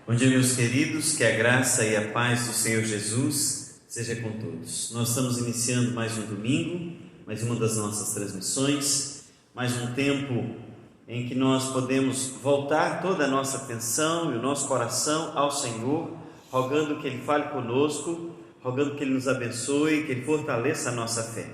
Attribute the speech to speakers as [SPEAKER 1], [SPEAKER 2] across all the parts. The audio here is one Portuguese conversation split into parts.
[SPEAKER 1] Bom dia, meus queridos, que a graça e a paz do Senhor Jesus seja com todos. Nós estamos iniciando mais um domingo, mais uma das nossas transmissões, mais um tempo em que nós podemos voltar toda a nossa atenção e o nosso coração ao Senhor, rogando que Ele fale conosco, rogando que Ele nos abençoe, que Ele fortaleça a nossa fé.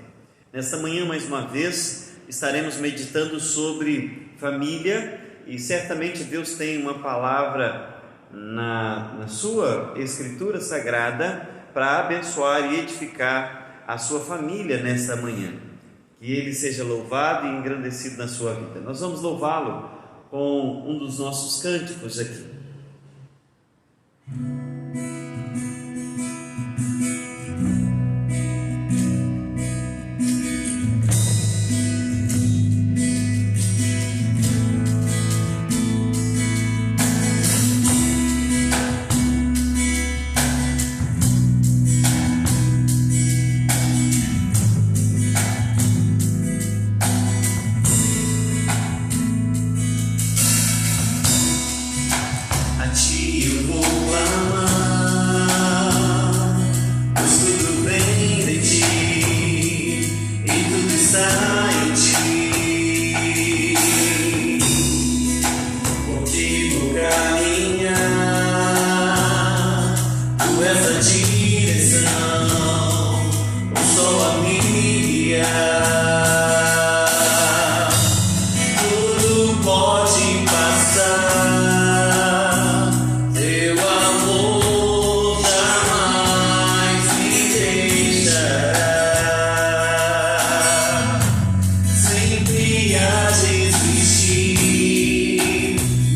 [SPEAKER 1] Nesta manhã, mais uma vez, estaremos meditando sobre família e certamente Deus tem uma palavra na sua Escritura Sagrada para abençoar e edificar a sua família nesta manhã. Que Ele seja louvado e engrandecido na sua vida. Nós vamos louvá-lo com um dos nossos cânticos aqui.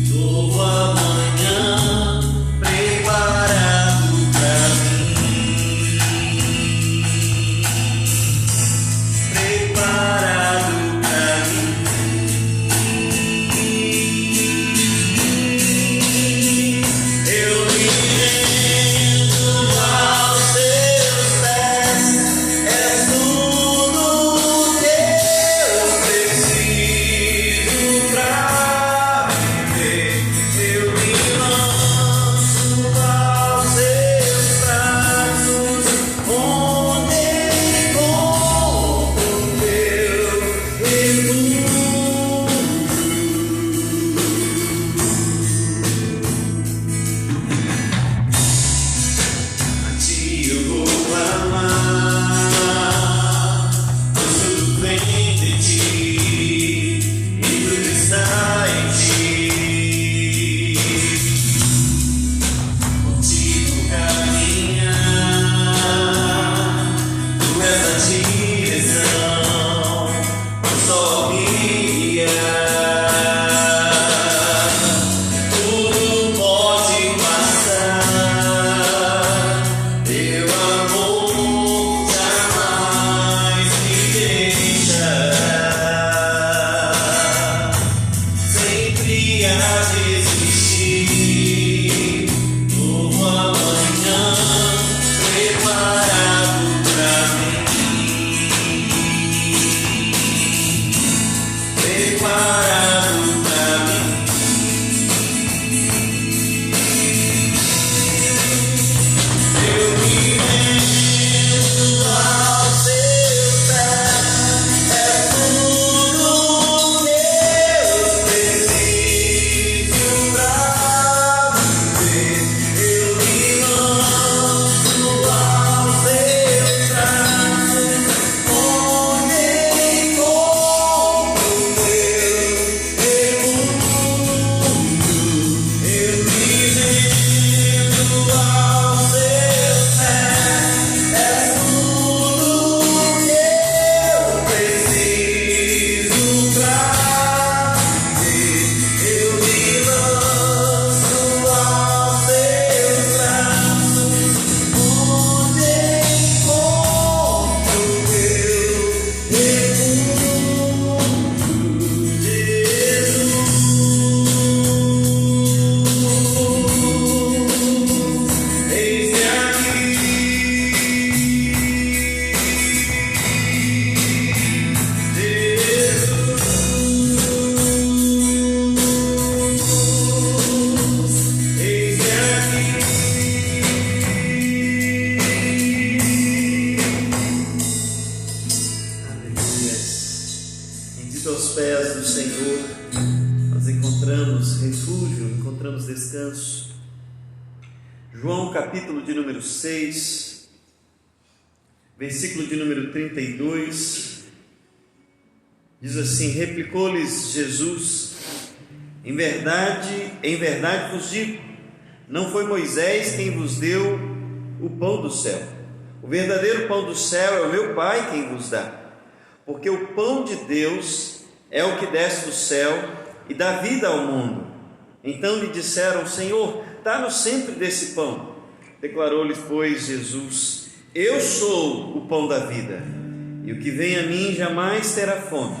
[SPEAKER 2] Novo amanhã preparado pra mim.
[SPEAKER 1] descanso. João, capítulo de número 6, versículo de número 32, diz assim: replicou-lhes Jesus: em verdade vos digo, não foi Moisés quem vos deu o pão do céu. O verdadeiro pão do céu é o meu Pai quem vos dá. Porque o pão de Deus é o que desce do céu e dá vida ao mundo. Então lhe disseram: Senhor, dá-nos sempre desse pão. Declarou-lhes, pois, Jesus: eu sou o pão da vida, e o que vem a mim jamais terá fome,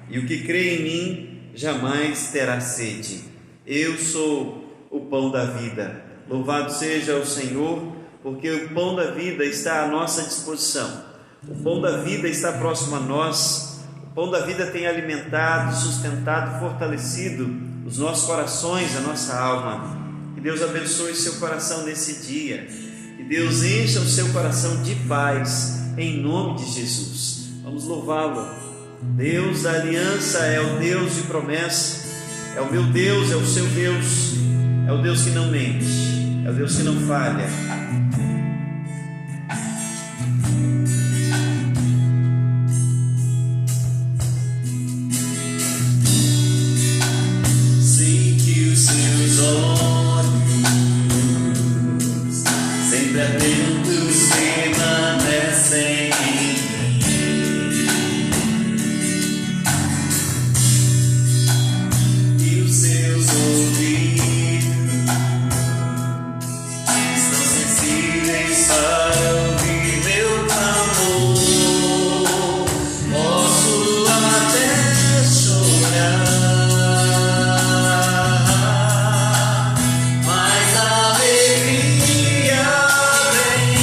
[SPEAKER 1] e o que crê em mim jamais terá sede. Eu sou o pão da vida. Louvado seja o Senhor, porque o pão da vida está à nossa disposição. O pão da vida está próximo a nós. O pão da vida tem alimentado, sustentado, fortalecido os nossos corações, a nossa alma. Que Deus abençoe seu coração nesse dia. Que Deus encha o seu coração de paz, em nome de Jesus. Vamos louvá-lo. Deus da aliança é o Deus de promessa. É o meu Deus, é o seu Deus. É o Deus que não mente, é o Deus que não falha.
[SPEAKER 2] Sei que os seus olhos, sempre atentos, permanecem em mim, e os seus ouvidos para ouvir meu clamor. Posso até chorar, mas a alegria vem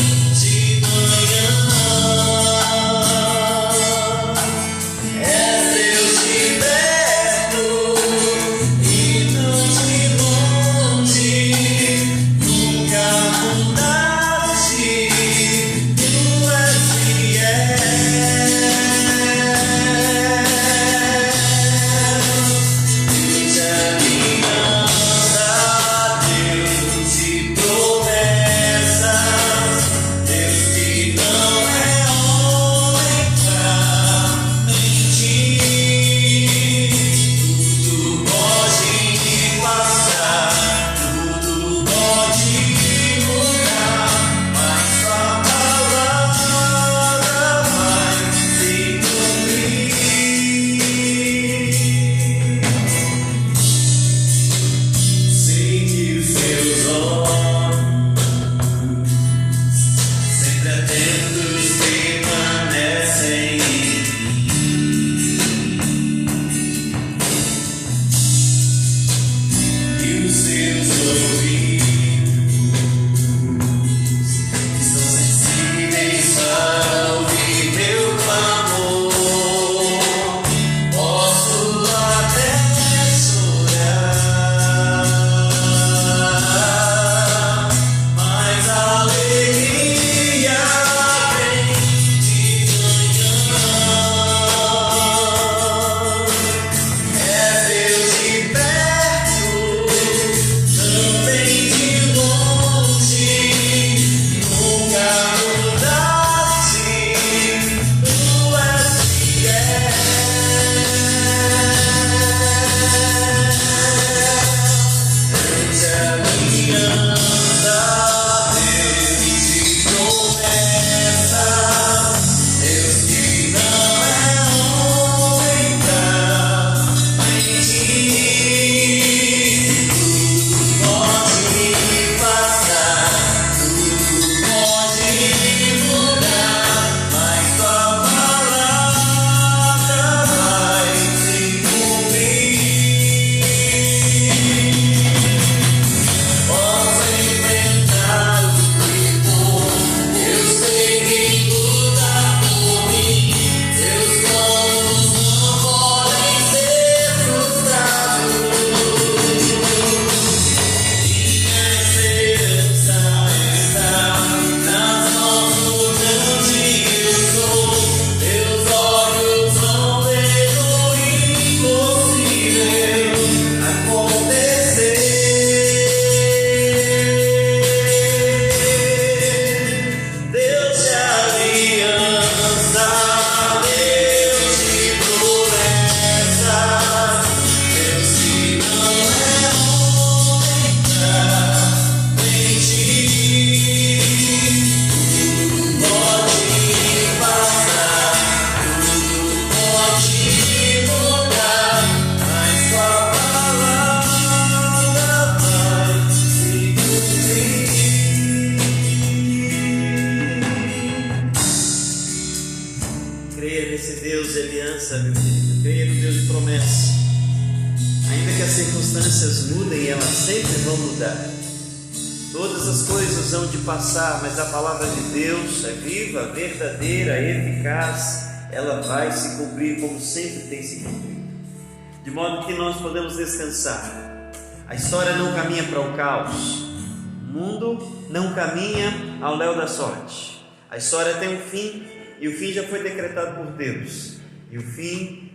[SPEAKER 1] promessa, meu querido. Creia no Deus de promessa. Ainda que as circunstâncias mudem, elas sempre vão mudar. Todas as coisas hão de passar, mas a palavra de Deus é viva, verdadeira, eficaz. Ela vai se cumprir como sempre tem se cumprido. De modo que nós podemos descansar. A história não caminha para o caos. O mundo não caminha ao léu da sorte. A história tem um fim, e o fim já foi decretado por Deus. E o fim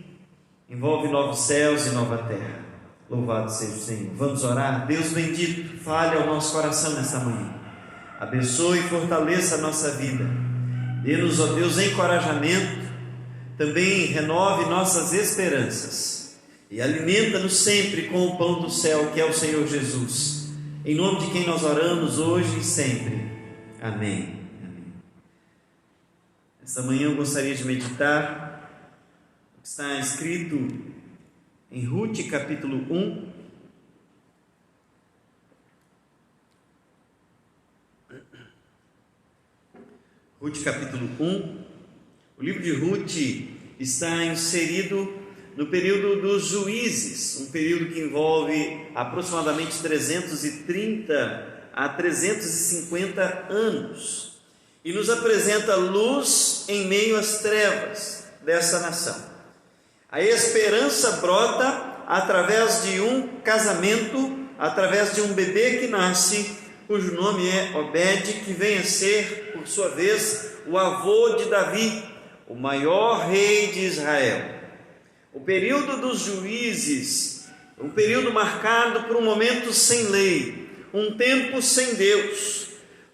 [SPEAKER 1] envolve novos céus e nova terra. Louvado seja o Senhor. Vamos orar. Deus bendito, fale ao nosso coração nesta manhã. Abençoe e fortaleça a nossa vida. Dê-nos, ó Deus, encorajamento. Também renove nossas esperanças. E alimenta-nos sempre com o pão do céu, que é o Senhor Jesus. Em nome de quem nós oramos hoje e sempre. Amém. Amém. Esta manhã eu gostaria de meditar o que está escrito em Ruth capítulo 1. Ruth capítulo 1. O livro de Ruth está inserido no período dos juízes, um período que envolve aproximadamente 330 a 350 anos, e nos apresenta luz em meio às trevas dessa nação. A esperança brota através de um casamento, através de um bebê que nasce, cujo nome é Obed, que vem a ser, por sua vez, o avô de Davi, o maior rei de Israel. O período dos juízes, um período marcado por um momento sem lei, um tempo sem Deus.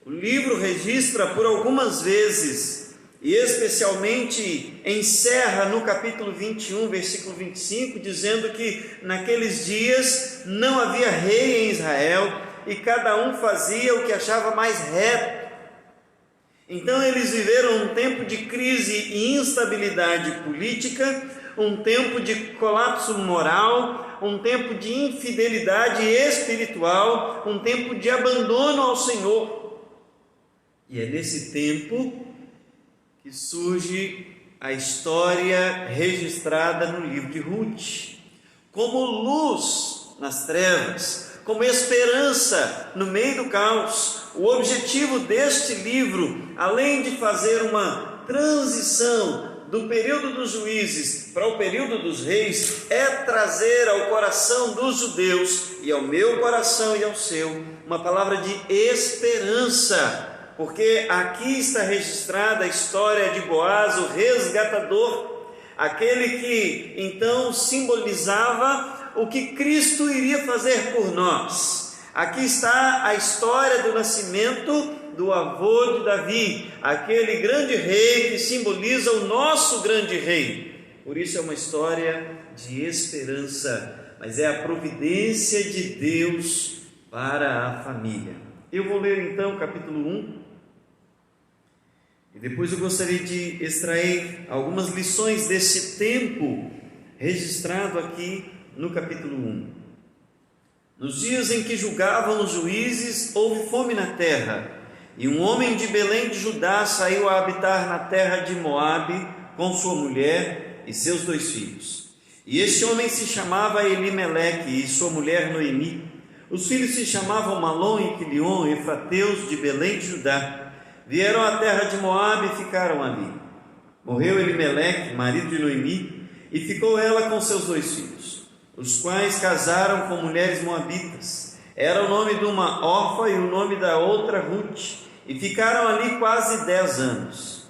[SPEAKER 1] O livro registra por algumas vezes, e especialmente encerra no capítulo 21, versículo 25, dizendo que naqueles dias não havia rei em Israel e cada um fazia o que achava mais reto. Então eles viveram um tempo de crise e instabilidade política, um tempo de colapso moral, um tempo de infidelidade espiritual, um tempo de abandono ao Senhor. E é nesse tempo que surge a história registrada no livro de Ruth, como luz nas trevas, como esperança no meio do caos. O objetivo deste livro, além de fazer uma transição do período dos juízes para o período dos reis, é trazer ao coração dos judeus e ao meu coração e ao seu uma palavra de esperança. Porque aqui está registrada a história de Boaz, o resgatador, aquele que então simbolizava o que Cristo iria fazer por nós. Aqui está a história do nascimento do avô de Davi, aquele grande rei que simboliza o nosso grande rei. Por isso é uma história de esperança, mas é a providência de Deus para a família. Eu vou ler então o capítulo 1. E depois eu gostaria de extrair algumas lições desse tempo registrado aqui no capítulo 1. Nos dias em que julgavam os juízes, houve fome na terra, e um homem de Belém de Judá saiu a habitar na terra de Moabe com sua mulher e seus 2 filhos. E este homem se chamava Elimeleque e sua mulher Noemi. Os filhos se chamavam Malom e Quilion, efrateus de Belém de Judá. Vieram à terra de Moabe e ficaram ali. Morreu Elimeleque, marido de Noemi, e ficou ela com seus 2 filhos, os quais casaram com mulheres moabitas. Era o nome de uma Orfa e o nome da outra Ruth, e ficaram ali quase 10 anos.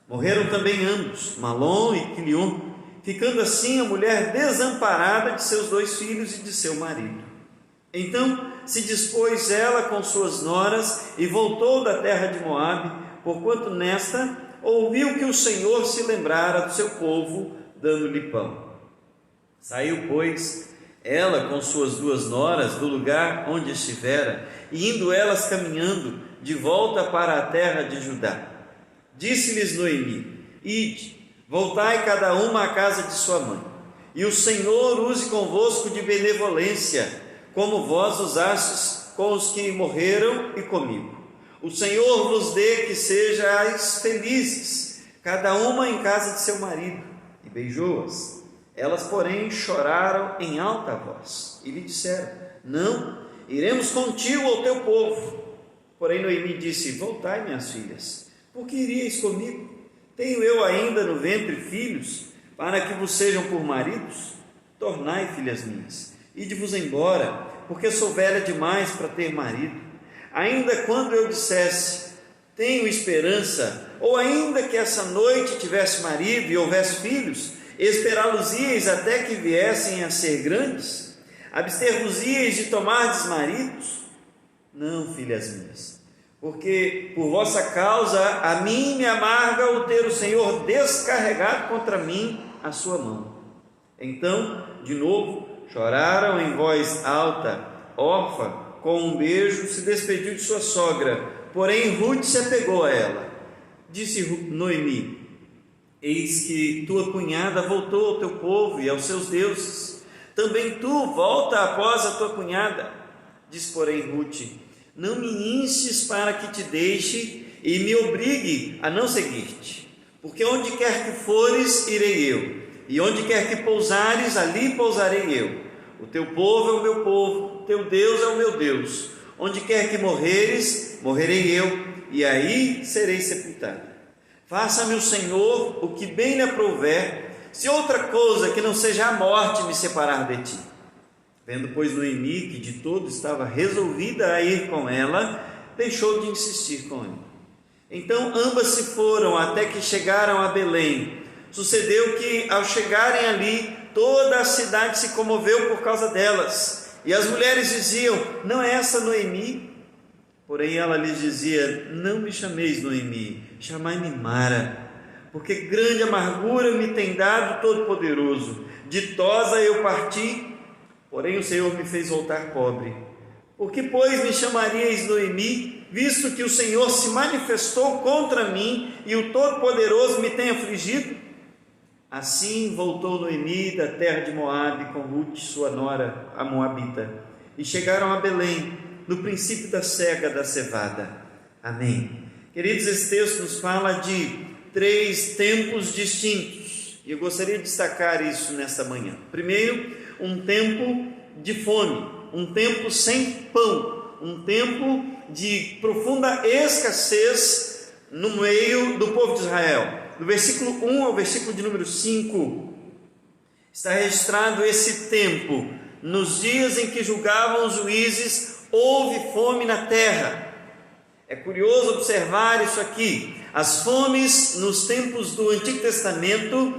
[SPEAKER 1] Morreram também ambos, Malom e Quilion, ficando assim a mulher desamparada de seus 2 filhos e de seu marido. Então se dispôs ela com suas noras e voltou da terra de Moabe, porquanto nesta ouviu que o Senhor se lembrara do seu povo, dando-lhe pão. Saiu, pois, ela com suas 2 noras do lugar onde estivera, e indo elas caminhando de volta para a terra de Judá. Disse-lhes Noemi: Ide, voltai cada uma à casa de sua mãe, e o Senhor use convosco de benevolência, como vós usastes com os que morreram e comigo. O Senhor vos dê que sejais felizes, cada uma em casa de seu marido. e beijou-as. Elas, porém, choraram em alta voz e lhe disseram: não, iremos contigo ao teu povo. Porém Noemi disse: voltai, minhas filhas, por que iríeis comigo? Tenho eu ainda no ventre filhos, para que vos sejam por maridos? Tornai, filhas minhas, ide-vos embora, porque sou velha demais para ter marido. Ainda quando eu dissesse: tenho esperança, ou ainda que essa noite tivesse marido e houvesse filhos, esperá-los-íeis até que viessem a ser grandes? Abster-vos-íeis de tomardes maridos? Não, filhas minhas, porque por vossa causa a mim me amarga o ter o Senhor descarregado contra mim a sua mão. Então, de novo, choraram em voz alta. Orfa, com um beijo, se despediu de sua sogra, porém Ruth se apegou a ela. Disse Noemi: eis que tua cunhada voltou ao teu povo e aos seus deuses. Também tu volta após a tua cunhada. Diz, porém, Ruth: não me instes para que te deixe e me obrigue a não seguir-te, porque onde quer que fores, irei eu, e onde quer que pousares, ali pousarei eu. O teu povo é o meu povo, o teu Deus é o meu Deus. Onde quer que morreres, morrerei eu, e aí serei sepultada. Faça-me o Senhor o que bem lhe aprouver, se outra coisa que não seja a morte me separar de ti. Vendo, pois, Noemi que de todo estava resolvida a ir com ela, deixou de insistir com ele. Então ambas se foram até que chegaram a Belém. Sucedeu que, ao chegarem ali, toda a cidade se comoveu por causa delas, e as mulheres diziam: não é essa Noemi? Porém ela lhes dizia: não me chameis Noemi, chamai-me Mara, porque grande amargura me tem dado Todo-Poderoso. Ditosa eu parti, porém o Senhor me fez voltar pobre. Por que, pois, me chamaríeis Noemi, visto que o Senhor se manifestou contra mim e o Todo-Poderoso me tem afligido? Assim voltou Noemi da terra de Moabe com Ruth, sua nora, a moabita, e chegaram a Belém, no princípio da cega da cevada. Amém. Queridos, esse texto nos fala de 3 tempos distintos, e eu gostaria de destacar isso nesta manhã. Primeiro, um tempo de fome, um tempo sem pão, um tempo de profunda escassez no meio do povo de Israel. Do versículo 1 ao versículo de número 5, está registrado esse tempo. Nos dias em que julgavam os juízes, houve fome na terra. É curioso observar isso aqui. As fomes nos tempos do Antigo Testamento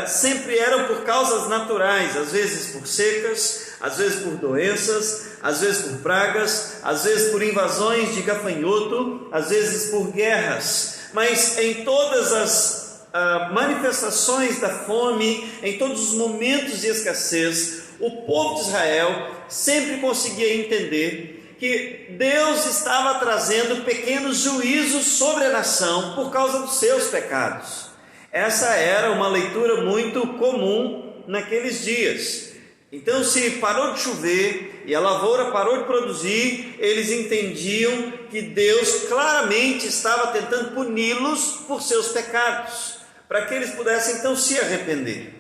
[SPEAKER 1] sempre eram por causas naturais, às vezes por secas, às vezes por doenças, às vezes por pragas, às vezes por invasões de gafanhoto, às vezes por guerras. Mas em todas as manifestações da fome, em todos os momentos de escassez, o povo de Israel sempre conseguia entender que Deus estava trazendo pequenos juízos sobre a nação por causa dos seus pecados. Essa era uma leitura muito comum naqueles dias. Então, se parou de chover e a lavoura parou de produzir, eles entendiam que Deus claramente estava tentando puni-los por seus pecados, para que eles pudessem então se arrepender.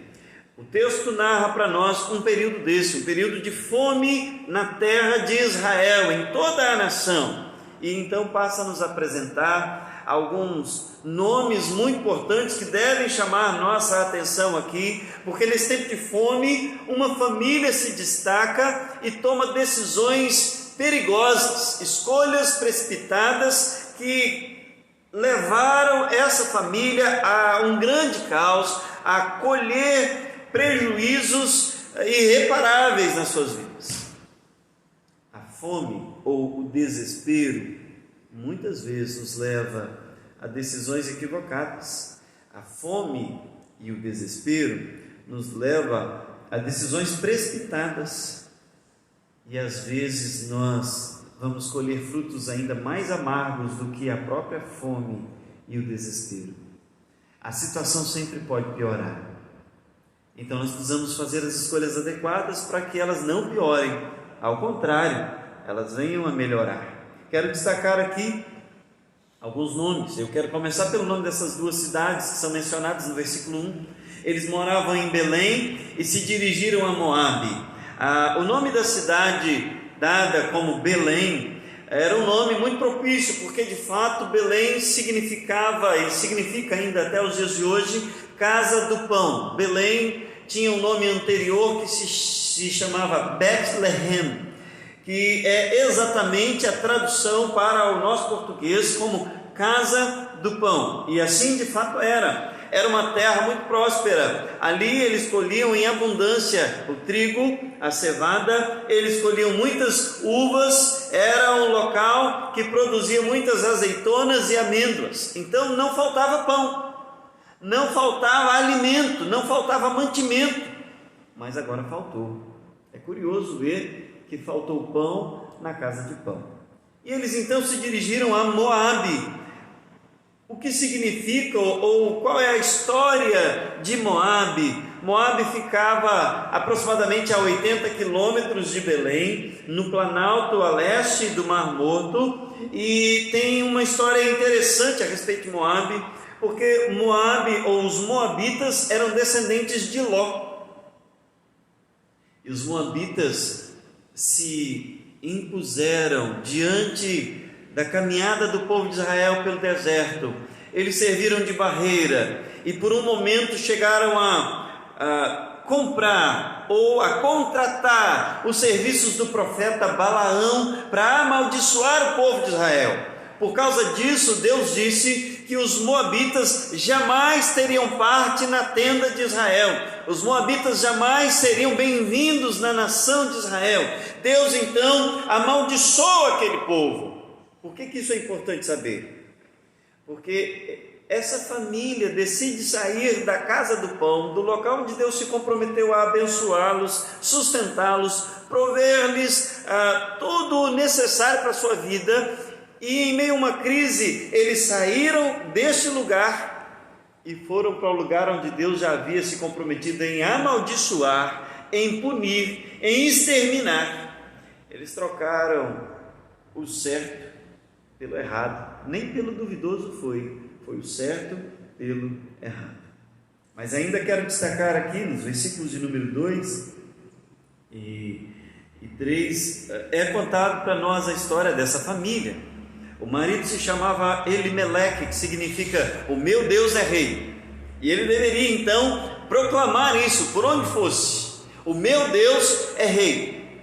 [SPEAKER 1] O texto narra para nós um período desse, um período de fome na terra de Israel, em toda a nação, e então passa a nos apresentar alguns nomes muito importantes que devem chamar nossa atenção aqui, porque nesse tempo de fome, uma família se destaca e toma decisões perigosas, escolhas precipitadas que levaram essa família a um grande caos, a colher prejuízos irreparáveis nas suas vidas. A fome ou o desespero muitas vezes nos leva a decisões equivocadas. A fome e o desespero nos leva a decisões precipitadas, e às vezes nós vamos colher frutos ainda mais amargos do que a própria fome e o desespero. A situação sempre pode piorar, então nós precisamos fazer as escolhas adequadas para que elas não piorem, ao contrário, elas venham a melhorar. Quero destacar aqui alguns nomes. Eu quero começar pelo nome dessas duas cidades que são mencionadas no versículo 1. Eles moravam em Belém e se dirigiram a Moabe. O nome da cidade, dada como Belém, era um nome muito propício, porque de fato Belém significava e significa ainda até os dias de hoje casa do pão. Belém tinha um nome anterior que se chamava Bethlehem, que é exatamente a tradução para o nosso português como casa do pão. E assim de fato era uma terra muito próspera. Ali eles colhiam em abundância o trigo, a cevada, eles colhiam muitas uvas, era um local que produzia muitas azeitonas e amêndoas. Então não faltava pão, não faltava alimento, não faltava mantimento, mas agora faltou. É curioso ver que faltou pão na casa de pão. E eles então se dirigiram a Moabe. O que significa ou qual é a história de Moabe? Moabe ficava aproximadamente a 80 quilômetros de Belém, no planalto a leste do Mar Morto, e tem uma história interessante a respeito de Moabe, porque Moabe ou os moabitas eram descendentes de Ló. E os moabitas se impuseram diante da caminhada do povo de Israel pelo deserto. Eles serviram de barreira e por um momento chegaram a comprar ou a contratar os serviços do profeta Balaão para amaldiçoar o povo de Israel. Por causa disso, Deus disse que os moabitas jamais teriam parte na tenda de Israel. Os moabitas jamais seriam bem-vindos na nação de Israel. Deus então amaldiçoou aquele povo. Por que isso é importante saber? Porque essa família decide sair da casa do pão, do local onde Deus se comprometeu a abençoá-los, sustentá-los, prover-lhes tudo o necessário para a sua vida, e em meio a uma crise, eles saíram deste lugar e foram para o lugar onde Deus já havia se comprometido em amaldiçoar, em punir, em exterminar. Eles trocaram o certo pelo errado, nem pelo duvidoso foi o certo pelo errado. Mas ainda quero destacar aqui nos versículos de número 2 e 3, é contado para nós a história dessa família. O marido se chamava Elimeleque, que significa o meu Deus é rei, e ele deveria então proclamar isso por onde fosse: o meu Deus é rei.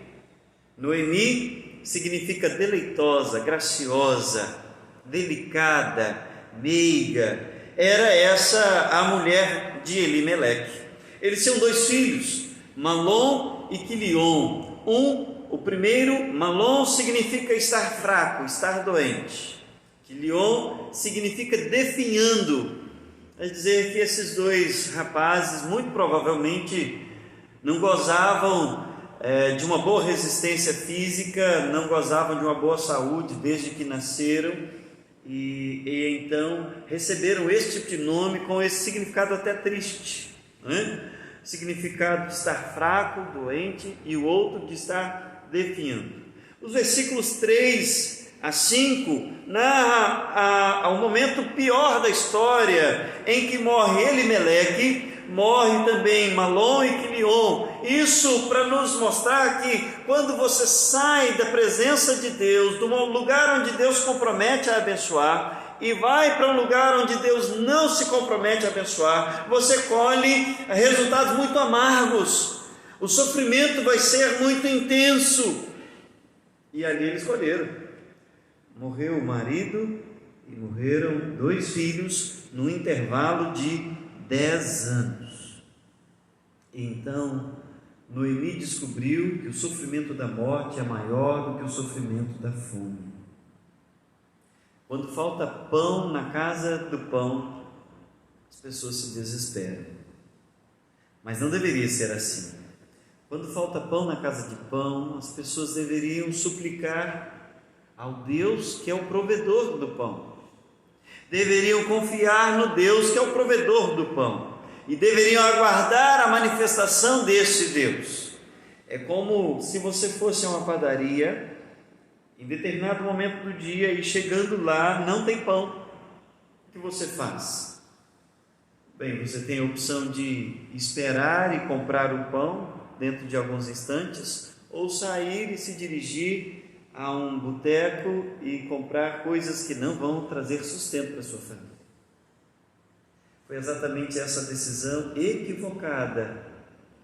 [SPEAKER 1] Noemi significa deleitosa, graciosa, delicada, meiga. Era essa a mulher de Elimeleque. Eles tinham 2 filhos, Malom e Quilion. O primeiro, Malom, significa estar fraco, estar doente. Quilion significa definhando. Quer dizer que esses 2 rapazes muito provavelmente não gozavam de uma boa resistência física, não gozavam de uma boa saúde desde que nasceram, e então receberam esse tipo de nome com esse significado até triste, né? Significado de estar fraco, doente, e o outro de estar definhando. Os versículos 3 a 5 narra o momento pior da história, em que morre Elimeleque, morre também Malom e Quilion. Isso para nos mostrar que quando você sai da presença de Deus, do lugar onde Deus compromete a abençoar, e vai para um lugar onde Deus não se compromete a abençoar, você colhe resultados muito amargos. O sofrimento vai ser muito intenso. E ali eles colheram. Morreu o marido e morreram 2 filhos no intervalo de 10 anos. Então Noemi descobriu que o sofrimento da morte é maior do que o sofrimento da fome. Quando falta pão na casa do pão, as pessoas se desesperam. Mas não deveria ser assim. Quando falta pão na casa de pão, as pessoas deveriam suplicar ao Deus que é o provedor do pão. Deveriam confiar no Deus que é o provedor do pão. E deveriam aguardar a manifestação desse Deus. É como se você fosse a uma padaria em determinado momento do dia e chegando lá não tem pão, o que você faz? Bem, você tem a opção de esperar e comprar o pão dentro de alguns instantes, ou sair e se dirigir a um boteco e comprar coisas que não vão trazer sustento para sua família. Foi exatamente essa decisão equivocada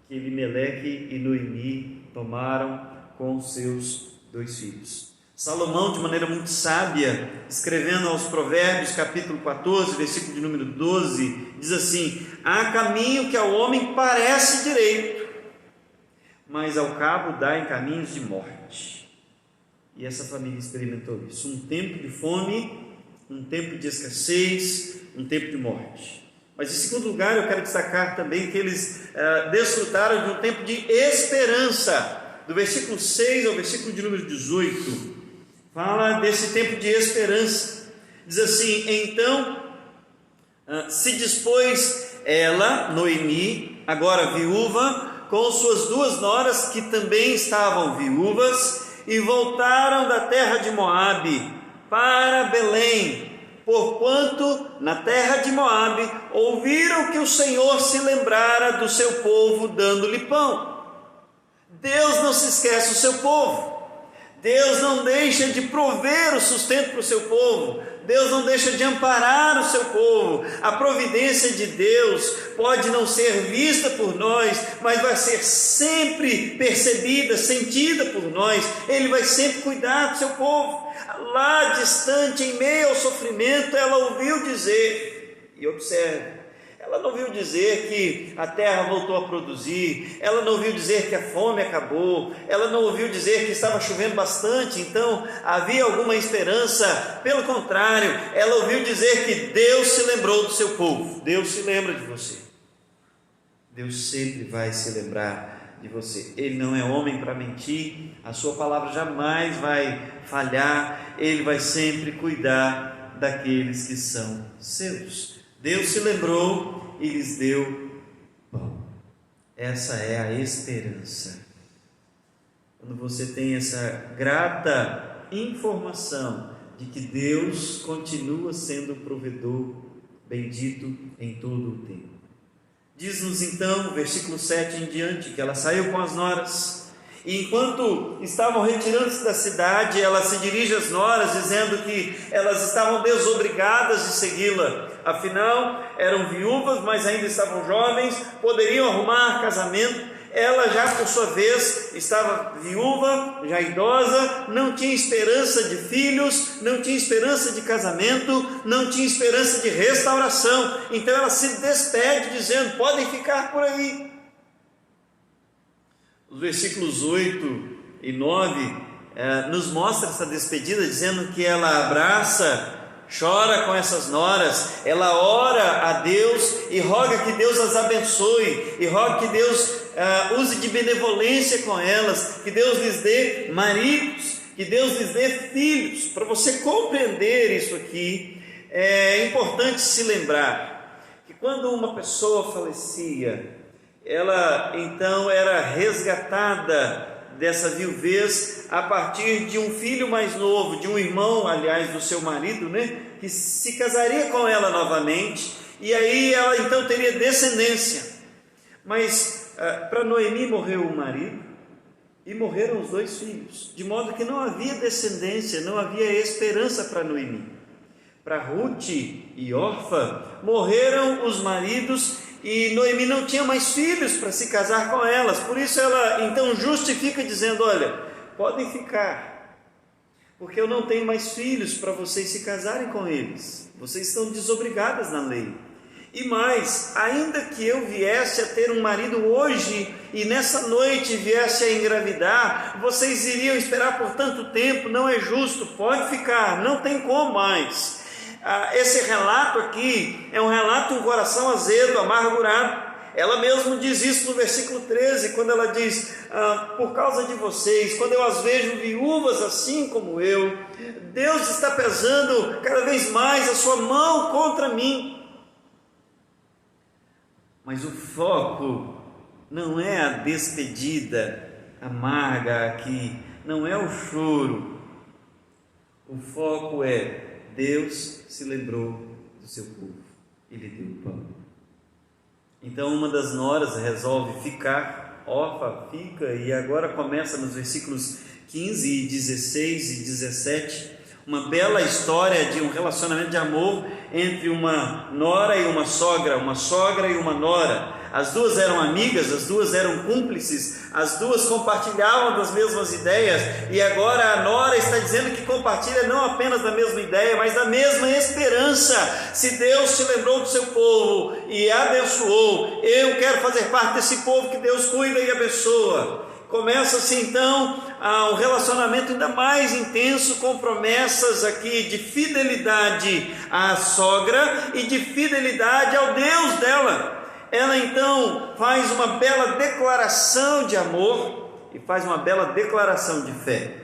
[SPEAKER 1] que Elimeleque e Noemi tomaram com seus 2 filhos. Salomão, de maneira muito sábia, escrevendo aos Provérbios, capítulo 14, versículo de número 12, diz assim: há caminho que ao homem parece direito, mas ao cabo dá em caminhos de morte. E essa família experimentou isso, um tempo de fome, um tempo de escassez, um tempo de morte. Mas em segundo lugar, eu quero destacar também que eles desfrutaram de um tempo de esperança. Do versículo 6 ao versículo de número 18, fala desse tempo de esperança. Diz assim: então se dispôs ela, Noemi, agora viúva, com suas 2 noras que também estavam viúvas, e voltaram da terra de Moabe para Belém, porquanto na terra de Moabe ouviram que o Senhor se lembrara do seu povo, dando-lhe pão. Deus não se esquece do seu povo. Deus não deixa de prover o sustento para o seu povo. Deus não deixa de amparar o seu povo. A providência de Deus pode não ser vista por nós, mas vai ser sempre percebida, sentida por nós. Ele vai sempre cuidar do seu povo. Lá distante, em meio ao sofrimento, ela ouviu dizer, e observe, ela não ouviu dizer que a terra voltou a produzir, ela não ouviu dizer que a fome acabou, ela não ouviu dizer que estava chovendo bastante, então havia alguma esperança. Pelo contrário, ela ouviu dizer que Deus se lembrou do seu povo. Deus se lembra de você. Deus sempre vai se lembrar de você. Ele não é homem para mentir, a sua palavra jamais vai falhar, ele vai sempre cuidar daqueles que são seus. Deus se lembrou e lhes deu pão. Essa é a esperança. Quando você tem essa grata informação de que Deus continua sendo o provedor bendito em todo o tempo. Diz-nos então, versículo 7 em diante, que ela saiu com as noras, e enquanto estavam retirando-se da cidade, ela se dirige às noras, dizendo que elas estavam desobrigadas de segui-la. Afinal, eram viúvas, mas ainda estavam jovens, poderiam arrumar casamento. Ela já, por sua vez, estava viúva, já idosa, não tinha esperança de filhos, não tinha esperança de casamento, não tinha esperança de restauração. Então ela se despede dizendo: podem ficar por aí. Os versículos 8 e 9 nos mostra essa despedida, dizendo que ela abraça, chora com essas noras, ela ora a Deus e roga que Deus as abençoe, e roga que Deus use de benevolência com elas, que Deus lhes dê maridos, que Deus lhes dê filhos. Para você compreender isso aqui, é importante se lembrar que quando uma pessoa falecia, ela então era resgatada dessa viuvez a partir de um filho mais novo, de um irmão, aliás, do seu marido, que se casaria com ela novamente, e aí ela então teria descendência. Mas para Noemi morreu o marido e morreram os 2 filhos, de modo que não havia descendência, não havia esperança para Noemi. Para Ruth e Orfa morreram os maridos, e Noemi não tinha mais filhos para se casar com elas. Por isso ela então justifica dizendo: olha, podem ficar, porque eu não tenho mais filhos para vocês se casarem com eles, vocês estão desobrigadas na lei. E mais, ainda que eu viesse a ter um marido hoje e nessa noite viesse a engravidar, vocês iriam esperar por tanto tempo, não é justo, pode ficar, não tem como mais. Esse relato aqui é um relato de um coração azedo, amargurado. Ela mesma diz isso no versículo 13, quando ela diz: por causa de vocês, quando eu as vejo viúvas assim como eu, Deus está pesando cada vez mais a sua mão contra mim. Mas o foco não é a despedida amarga aqui, não é o choro. O foco é: Deus se lembrou do seu povo e lhe deu o pão. Então uma das noras resolve ficar, Orfa fica, e agora começa nos versículos 15, 16 e 17, uma bela história de um relacionamento de amor entre uma nora e uma sogra e uma nora. As duas eram amigas, as duas eram cúmplices, as duas compartilhavam das mesmas ideias, e agora a nora está dizendo que compartilha não apenas da mesma ideia, mas da mesma esperança. Se Deus se lembrou do seu povo e abençoou, eu quero fazer parte desse povo que Deus cuida e abençoa. Começa-se então um relacionamento ainda mais intenso, com promessas aqui de fidelidade à sogra e de fidelidade ao Deus dela. Ela então faz uma bela declaração de amor e faz uma bela declaração de fé.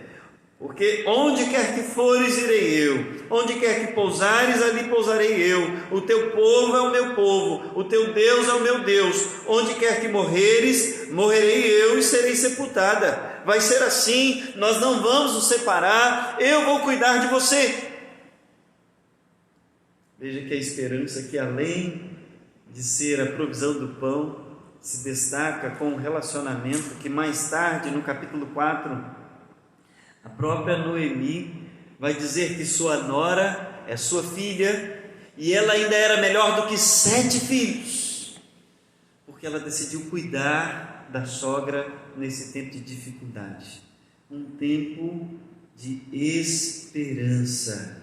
[SPEAKER 1] Porque onde quer que fores, irei eu, onde quer que pousares, ali pousarei eu, o teu povo é o meu povo, o teu Deus é o meu Deus, onde quer que morreres, morrerei eu e serei sepultada. Vai ser assim, nós não vamos nos separar, eu vou cuidar de você. Veja que a esperança, que além de ser a provisão do pão, se destaca com um relacionamento que mais tarde, no capítulo 4, a própria Noemi vai dizer que sua nora é sua filha, e ela ainda era melhor do que 7 filhos, porque ela decidiu cuidar da sogra nesse tempo de dificuldade, um tempo de esperança.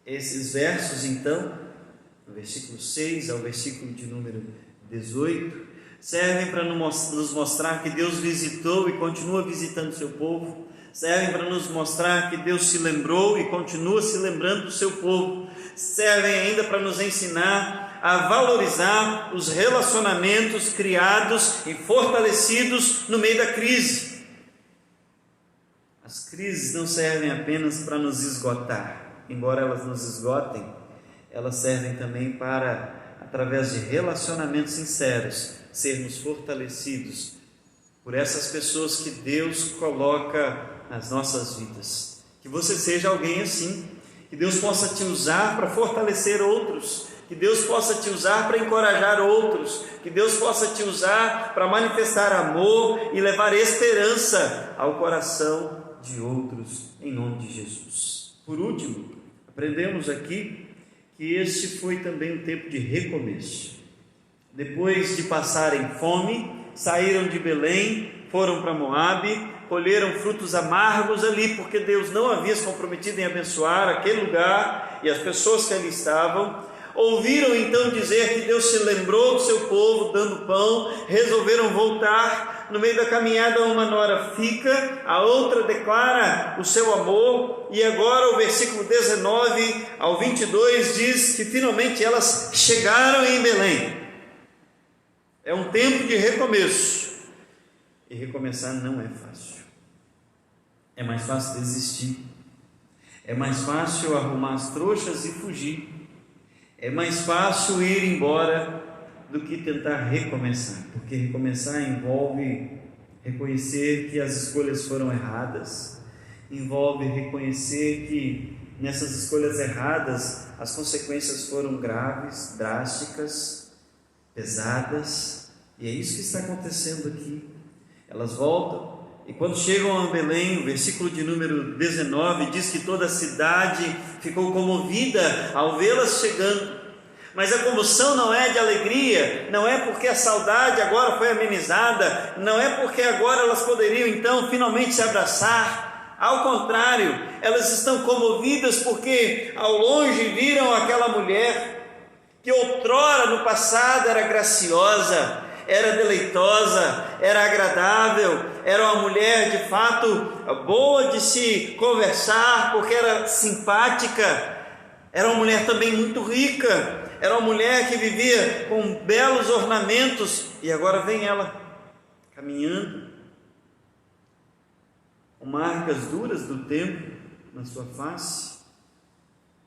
[SPEAKER 1] Esses versos então, do versículo 6 ao versículo de número 18, servem para nos mostrar que Deus visitou e continua visitando o seu povo, servem para nos mostrar que Deus se lembrou e continua se lembrando do seu povo, servem ainda para nos ensinar a valorizar os relacionamentos criados e fortalecidos no meio da crise. As crises não servem apenas para nos esgotar, embora elas nos esgotem, elas servem também para, através de relacionamentos sinceros, sermos fortalecidos por essas pessoas que Deus coloca nas nossas vidas. Que você seja alguém assim, que Deus possa te usar para fortalecer outros, que Deus possa te usar para encorajar outros, que Deus possa te usar para manifestar amor e levar esperança ao coração de outros, em nome de Jesus. Por último, aprendemos aqui que este foi também um tempo de recomeço. Depois de passarem fome, saíram de Belém, foram para Moabe, colheram frutos amargos ali, porque Deus não havia se comprometido em abençoar aquele lugar e as pessoas que ali estavam. Ouviram então dizer que Deus se lembrou do seu povo, dando pão, resolveram voltar. No meio da caminhada, uma nora fica, a outra declara o seu amor, e agora o versículo 19 ao 22 diz que finalmente elas chegaram em Belém. É um tempo de recomeço, e recomeçar não é fácil. É mais fácil desistir, é mais fácil arrumar as trouxas e fugir, é mais fácil ir embora do que tentar recomeçar, porque recomeçar envolve reconhecer que as escolhas foram erradas, envolve reconhecer que nessas escolhas erradas as consequências foram graves, drásticas, pesadas, e é isso que está acontecendo aqui. Elas voltam, e quando chegam a Belém, o versículo de número 19 diz que toda a cidade ficou comovida ao vê-las chegando. Mas a comoção não é de alegria, não é porque a saudade agora foi amenizada, não é porque agora elas poderiam então finalmente se abraçar. Ao contrário, elas estão comovidas porque ao longe viram aquela mulher que outrora no passado era graciosa, era deleitosa, era agradável, era uma mulher de fato boa de se conversar, porque era simpática, era uma mulher também muito rica, era uma mulher que vivia com belos ornamentos, e agora vem ela caminhando, com marcas duras do tempo na sua face,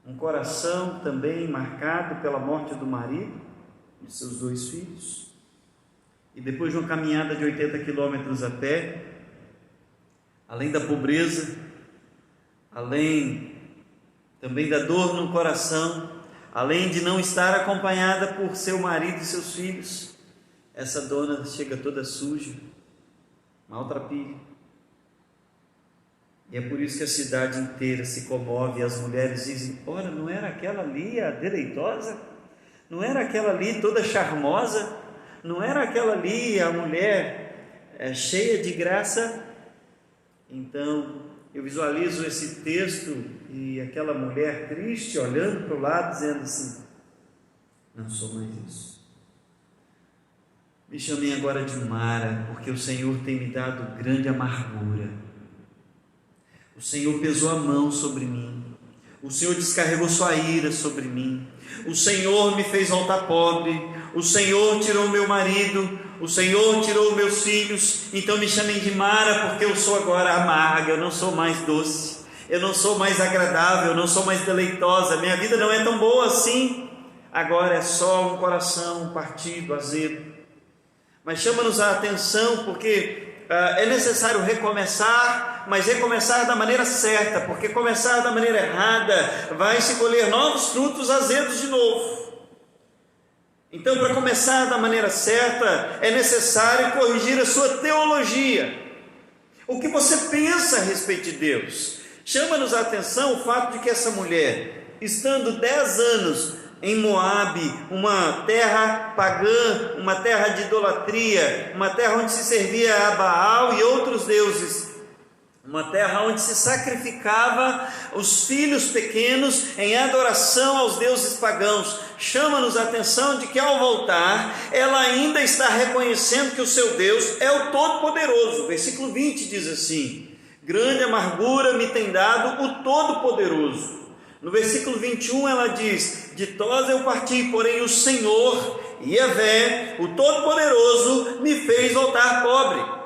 [SPEAKER 1] um coração também marcado pela morte do marido, de seus 2 filhos, e depois de uma caminhada de 80 quilômetros a pé, além da pobreza, além também da dor no coração, além de não estar acompanhada por seu marido e seus filhos, essa dona chega toda suja, maltrapilha. E é por isso que a cidade inteira se comove e as mulheres dizem: ora, não era aquela ali a deleitosa? Não era aquela ali toda charmosa? Não era aquela ali a mulher cheia de graça? Então eu visualizo esse texto e aquela mulher triste olhando para o lado dizendo assim: não sou mais isso. Me chamem agora de Mara, porque o Senhor tem me dado grande amargura. O Senhor pesou a mão sobre mim, o Senhor descarregou sua ira sobre mim, o Senhor me fez voltar pobre, o Senhor tirou meu marido, o Senhor tirou meus filhos. Então me chamem de Mara, porque eu sou agora amarga, eu não sou mais doce, eu não sou mais agradável, eu não sou mais deleitosa, minha vida não é tão boa assim, agora é só um coração partido, azedo. Mas chama-nos a atenção porque é necessário recomeçar, mas recomeçar da maneira certa, porque começar da maneira errada vai se colher novos frutos azedos de novo. Então, para começar da maneira certa, é necessário corrigir a sua teologia, o que você pensa a respeito de Deus. Chama-nos a atenção o fato de que essa mulher, estando 10 anos em Moabe, uma terra pagã, uma terra de idolatria, uma terra onde se servia a Baal e outros deuses, uma terra onde se sacrificava os filhos pequenos em adoração aos deuses pagãos, chama-nos a atenção de que ao voltar, ela ainda está reconhecendo que o seu Deus é o Todo-Poderoso. Versículo 20 diz assim: grande amargura me tem dado o Todo-Poderoso. No versículo 21 ela diz: ditosa eu parti, porém o Senhor, Yahvé, o Todo-Poderoso, me fez voltar pobre.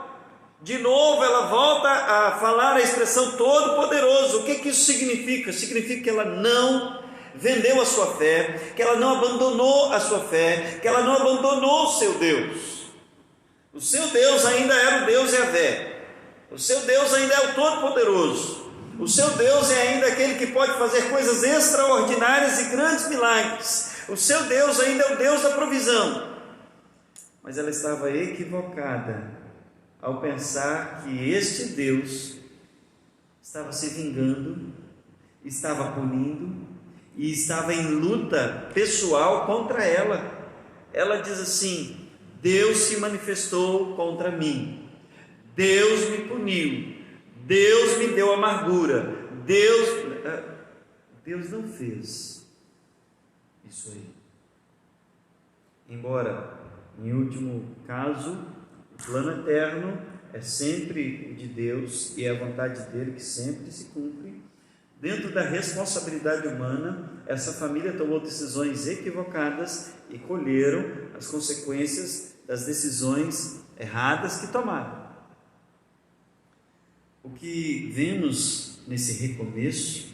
[SPEAKER 1] De novo ela volta a falar a expressão Todo-Poderoso. O que isso significa? Significa que ela não vendeu a sua fé, que ela não abandonou a sua fé, que ela não abandonou o seu Deus. O seu Deus ainda era o Deus Yahvé, o seu Deus ainda é o Todo-Poderoso. O seu Deus é ainda aquele que pode fazer coisas extraordinárias e grandes milagres. O seu Deus ainda é o Deus da provisão. Mas ela estava equivocada ao pensar que este Deus estava se vingando, estava punindo e estava em luta pessoal contra ela. Ela diz assim: Deus se manifestou contra mim, Deus me puniu, Deus me deu amargura, Deus não fez isso aí. Embora, em último caso, o plano eterno é sempre de Deus e é a vontade dele que sempre se cumpre, dentro da responsabilidade humana, essa família tomou decisões equivocadas e colheram as consequências das decisões erradas que tomaram. O que vemos nesse recomeço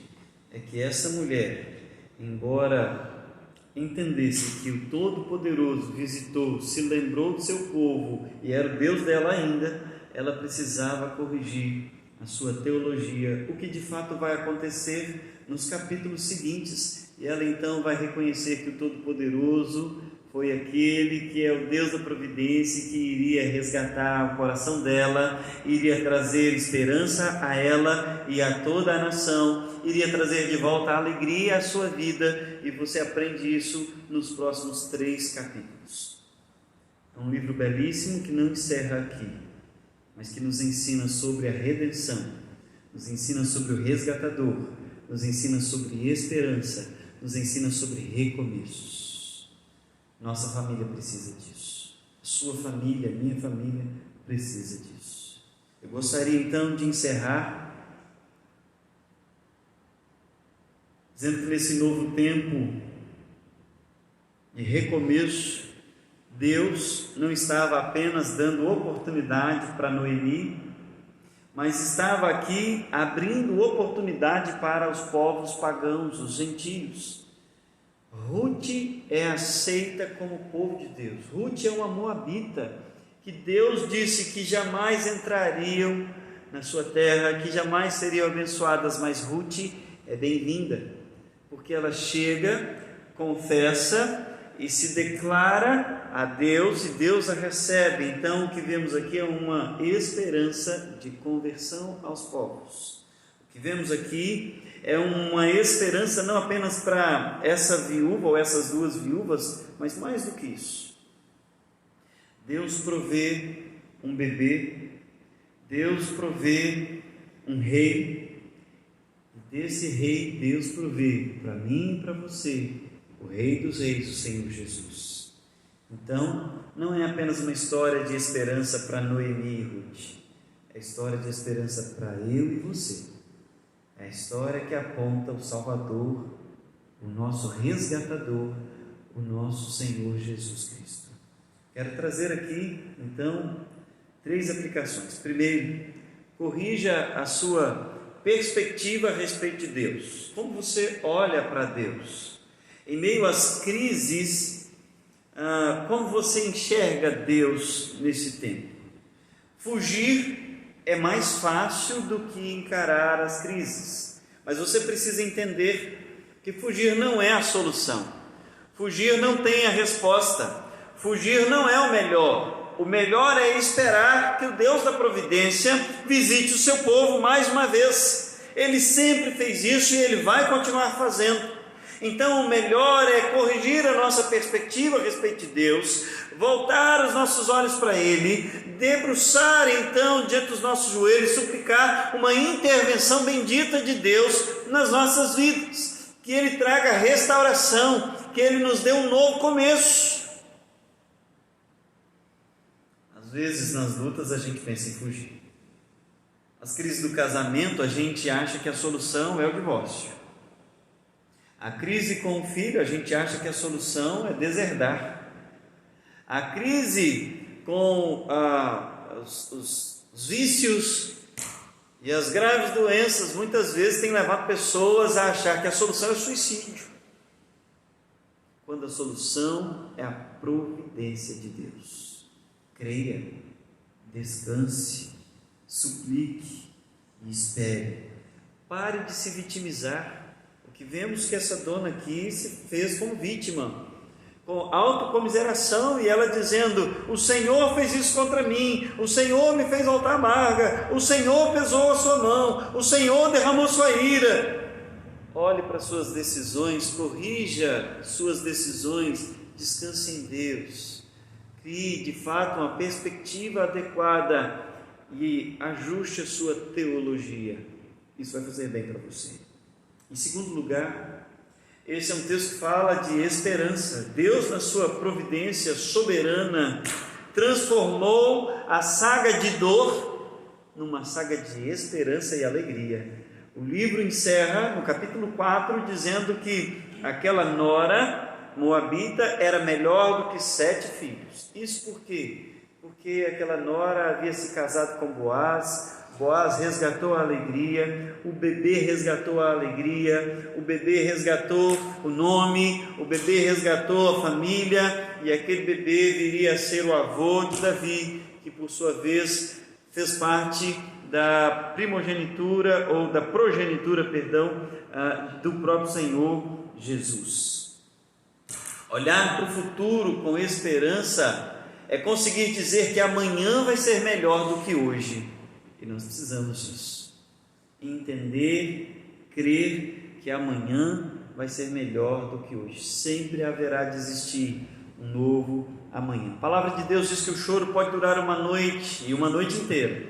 [SPEAKER 1] é que essa mulher, embora entendesse que o Todo-Poderoso visitou, se lembrou do seu povo e era o Deus dela ainda, ela precisava corrigir a sua teologia, o que de fato vai acontecer nos capítulos seguintes, e ela então vai reconhecer que o Todo-Poderoso foi aquele que é o Deus da providência, que iria resgatar o coração dela, iria trazer esperança a ela e a toda a nação, iria trazer de volta a alegria à sua vida, e você aprende isso nos próximos 3 capítulos. É um livro belíssimo que não encerra aqui, mas que nos ensina sobre a redenção, nos ensina sobre o resgatador, nos ensina sobre esperança, nos ensina sobre recomeços. Nossa família precisa disso, a sua família, a minha família precisa disso. Eu gostaria então de encerrar dizendo que nesse novo tempo de recomeço, Deus não estava apenas dando oportunidade para Noemi, mas estava aqui abrindo oportunidade para os povos pagãos, os gentios. Ruth é aceita como povo de Deus. Ruth é uma moabita que Deus disse que jamais entrariam na sua terra que jamais seriam abençoadas, mas Ruth é bem-vinda, porque ela chega, confessa e se declara a Deus e Deus a recebe. Então o que vemos aqui é uma esperança de conversão aos povos. O que vemos aqui é uma esperança não apenas para essa viúva ou essas duas viúvas, mas mais do que isso. Deus provê um bebê, Deus provê um rei, e desse rei Deus provê para mim e para você o Rei dos Reis, o Senhor Jesus. Então, não é apenas uma história de esperança para Noemi e Ruth, é história de esperança para eu e você. É a história que aponta o Salvador, o nosso resgatador, o nosso Senhor Jesus Cristo. Quero trazer aqui, então, 3 aplicações. Primeiro, corrija a sua perspectiva a respeito de Deus. Como você olha para Deus? Em meio às crises, como você enxerga Deus nesse tempo? Fugir é mais fácil do que encarar as crises, mas você precisa entender que fugir não é a solução, fugir não tem a resposta, fugir não é o melhor é esperar que o Deus da providência visite o seu povo mais uma vez. Ele sempre fez isso e Ele vai continuar fazendo. Então o melhor é corrigir a nossa perspectiva a respeito de Deus, voltar os nossos olhos para Ele, debruçar então diante dos nossos joelhos, suplicar uma intervenção bendita de Deus nas nossas vidas, que Ele traga restauração, que Ele nos dê um novo começo. Às vezes nas lutas a gente pensa em fugir. As crises do casamento a gente acha que a solução é o divórcio. A crise com o filho, a gente acha que a solução é deserdar. A crise com os vícios e as graves doenças, muitas vezes tem levado pessoas a achar que a solução é o suicídio, quando a solução é a providência de Deus. Creia, descanse, suplique e espere. Pare de se vitimizar. Que vemos que essa dona aqui se fez como vítima, com autocomiseração, e ela dizendo: o Senhor fez isso contra mim, o Senhor me fez voltar amarga, o Senhor pesou a sua mão, o Senhor derramou sua ira. Olhe para suas decisões, corrija suas decisões, descanse em Deus, crie de fato uma perspectiva adequada e ajuste a sua teologia. Isso vai fazer bem para você. Em segundo lugar, esse é um texto que fala de esperança. Deus, na sua providência soberana, transformou a saga de dor numa saga de esperança e alegria. O livro encerra no capítulo 4 dizendo que aquela nora moabita era melhor do que 7 filhos. Isso por quê? Porque aquela nora havia se casado com Boaz resgatou a alegria, o bebê resgatou a alegria, o bebê resgatou o nome, o bebê resgatou a família, e aquele bebê viria a ser o avô de Davi, que por sua vez fez parte da primogenitura, ou da progenitura, do próprio Senhor Jesus. Olhar para o futuro com esperança é conseguir dizer que amanhã vai ser melhor do que hoje. E nós precisamos disso, entender, crer que amanhã vai ser melhor do que hoje. Sempre haverá de existir um novo amanhã. A palavra de Deus diz que o choro pode durar uma noite e uma noite inteira,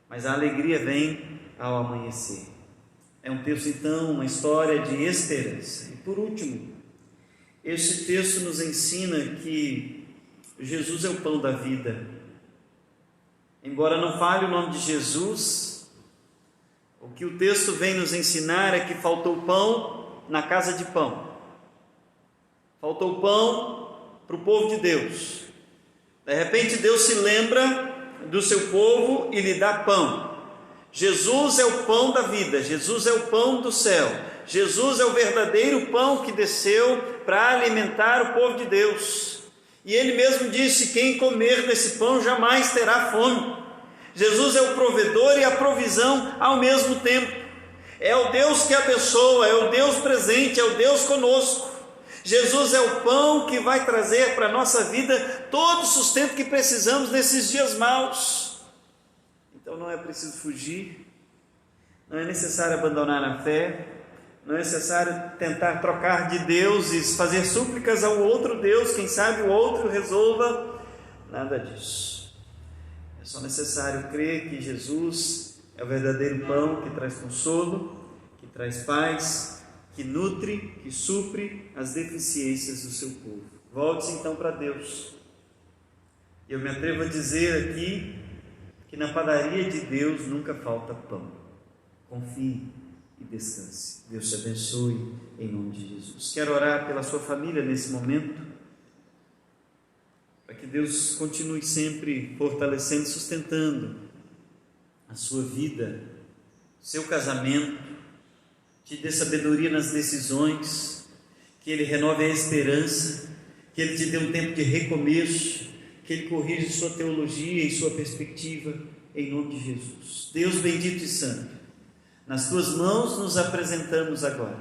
[SPEAKER 1] mas a alegria vem ao amanhecer. É um texto então, uma história de esperança. E por último, esse texto nos ensina que Jesus é o pão da vida. Embora não fale o nome de Jesus, o que o texto vem nos ensinar é que faltou pão na casa de pão. Faltou pão para o povo de Deus. De repente Deus se lembra do seu povo e lhe dá pão. Jesus é o pão da vida, Jesus é o pão do céu, Jesus é o verdadeiro pão que desceu para alimentar o povo de Deus. E Ele mesmo disse: quem comer desse pão jamais terá fome. Jesus é o provedor e a provisão ao mesmo tempo. É o Deus que abençoa, é o Deus presente, é o Deus conosco. Jesus é o pão que vai trazer para a nossa vida todo o sustento que precisamos nesses dias maus. Então não é preciso fugir, não é necessário abandonar a fé, não é necessário tentar trocar de deuses, fazer súplicas ao outro Deus, quem sabe o outro resolva, nada disso. É só necessário crer que Jesus é o verdadeiro pão que traz consolo, que traz paz, que nutre, que supre as deficiências do seu povo. Volte-se então para Deus. Eu me atrevo a dizer aqui que na padaria de Deus nunca falta pão. Confie e descanse. Deus te abençoe em nome de Jesus. Quero orar pela sua família nesse momento, para que Deus continue sempre fortalecendo e sustentando a sua vida, seu casamento, te dê sabedoria nas decisões, que Ele renove a esperança, que Ele te dê um tempo de recomeço, que Ele corrija sua teologia e sua perspectiva, em nome de Jesus. Deus bendito e santo, nas tuas mãos nos apresentamos agora,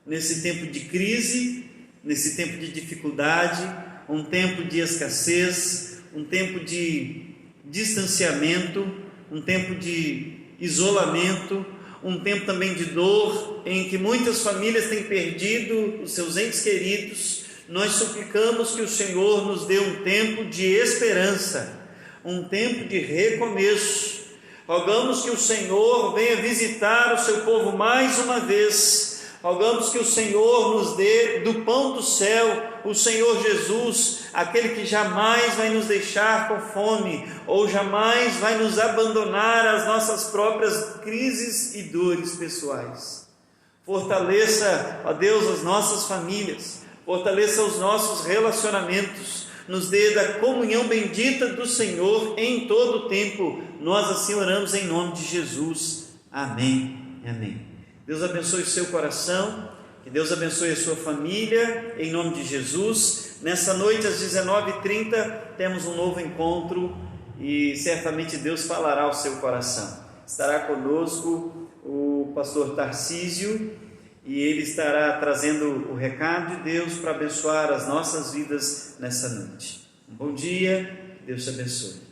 [SPEAKER 1] nesse tempo de crise, nesse tempo de dificuldade, um tempo de escassez, um tempo de distanciamento, um tempo de isolamento, um tempo também de dor, em que muitas famílias têm perdido os seus entes queridos. Nós suplicamos que o Senhor nos dê um tempo de esperança, um tempo de recomeço. Rogamos que o Senhor venha visitar o seu povo mais uma vez. Rogamos que o Senhor nos dê do pão do céu, o Senhor Jesus, aquele que jamais vai nos deixar com fome, ou jamais vai nos abandonar às nossas próprias crises e dores pessoais. Fortaleça, ó Deus, as nossas famílias, fortaleça os nossos relacionamentos, nos dê da comunhão bendita do Senhor em todo o tempo. Nós assim oramos em nome de Jesus. Amém. Amém. Deus abençoe o seu coração, que Deus abençoe a sua família, em nome de Jesus. Nessa noite, às 19h30, temos um novo encontro e certamente Deus falará ao seu coração. Estará conosco o pastor Tarcísio e ele estará trazendo o recado de Deus para abençoar as nossas vidas nessa noite. Um bom dia, Deus te abençoe.